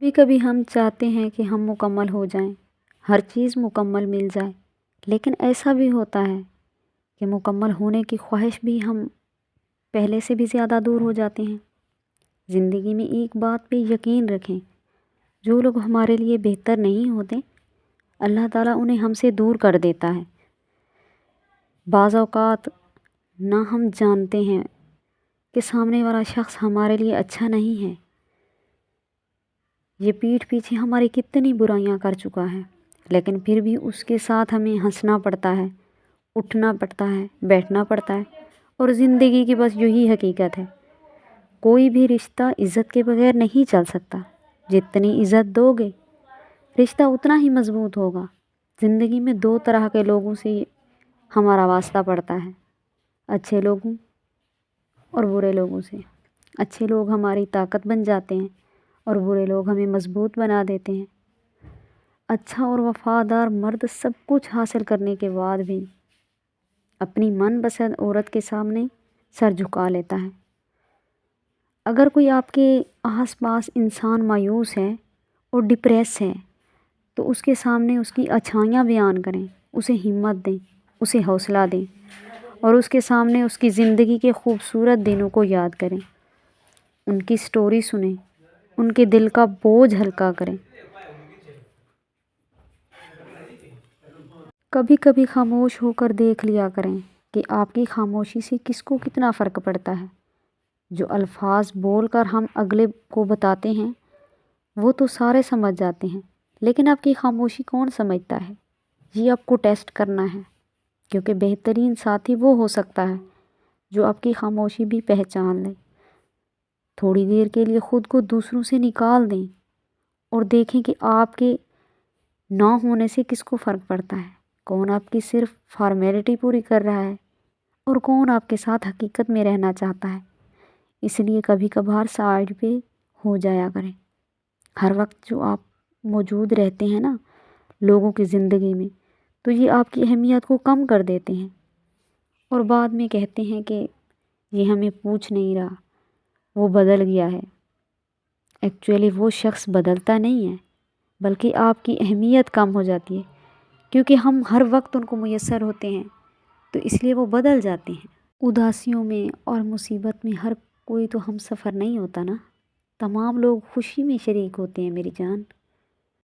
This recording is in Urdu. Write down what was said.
کبھی کبھی ہم چاہتے ہیں کہ ہم مکمل ہو جائیں، ہر چیز مکمل مل جائے، لیکن ایسا بھی ہوتا ہے کہ مکمل ہونے کی خواہش بھی ہم پہلے سے بھی زیادہ دور ہو جاتے ہیں۔ زندگی میں ایک بات پہ یقین رکھیں، جو لوگ ہمارے لیے بہتر نہیں ہوتے، اللہ تعالیٰ انہیں ہم سے دور کر دیتا ہے۔ بعض اوقات نہ ہم جانتے ہیں کہ سامنے والا شخص ہمارے لیے اچھا نہیں ہے، یہ پیٹھ پیچھے ہماری کتنی برائیاں کر چکا ہے، لیکن پھر بھی اس کے ساتھ ہمیں ہنسنا پڑتا ہے، اٹھنا پڑتا ہے، بیٹھنا پڑتا ہے، اور زندگی کی بس یہی حقیقت ہے۔ کوئی بھی رشتہ عزت کے بغیر نہیں چل سکتا، جتنی عزت دو گے رشتہ اتنا ہی مضبوط ہوگا۔ زندگی میں دو طرح کے لوگوں سے ہمارا واسطہ پڑتا ہے، اچھے لوگوں اور برے لوگوں سے۔ اچھے لوگ ہماری طاقت بن جاتے ہیں اور برے لوگ ہمیں مضبوط بنا دیتے ہیں۔ اچھا اور وفادار مرد سب کچھ حاصل کرنے کے بعد بھی اپنی من پسند عورت کے سامنے سر جھکا لیتا ہے۔ اگر کوئی آپ کے آس پاس انسان مایوس ہے اور ڈپریس ہے تو اس کے سامنے اس کی اچھائیاں بیان کریں، اسے ہمت دیں، اسے حوصلہ دیں، اور اس کے سامنے اس کی زندگی کے خوبصورت دنوں کو یاد کریں، ان کی سٹوری سنیں، ان کے دل کا بوجھ ہلکا کریں۔ کبھی کبھی خاموش ہو کر دیکھ لیا کریں کہ آپ کی خاموشی سے کس کو کتنا فرق پڑتا ہے۔ جو الفاظ بول کر ہم اگلے کو بتاتے ہیں وہ تو سارے سمجھ جاتے ہیں، لیکن آپ کی خاموشی کون سمجھتا ہے؟ یہ آپ کو ٹیسٹ کرنا ہے، کیونکہ بہترین ساتھی وہ ہو سکتا ہے جو آپ کی خاموشی بھی پہچان لے۔ تھوڑی دیر کے لیے خود کو دوسروں سے نکال دیں اور دیکھیں کہ آپ کے نہ ہونے سے کس کو فرق پڑتا ہے، کون آپ کی صرف فارمیلٹی پوری کر رہا ہے اور کون آپ کے ساتھ حقیقت میں رہنا چاہتا ہے۔ اس لیے کبھی کبھار سائڈ پہ ہو جایا کریں۔ ہر وقت جو آپ موجود رہتے ہیں نا لوگوں کی زندگی میں، تو یہ آپ کی اہمیت کو کم کر دیتے ہیں، اور بعد میں کہتے ہیں کہ یہ ہمیں پوچھ نہیں رہا، وہ بدل گیا ہے۔ ایکچولی وہ شخص بدلتا نہیں ہے، بلکہ آپ کی اہمیت کم ہو جاتی ہے، کیونکہ ہم ہر وقت ان کو میسر ہوتے ہیں، تو اس لیے وہ بدل جاتے ہیں۔ اداسیوں میں اور مصیبت میں ہر کوئی تو ہم سفر نہیں ہوتا نا، تمام لوگ خوشی میں شریک ہوتے ہیں میری جان۔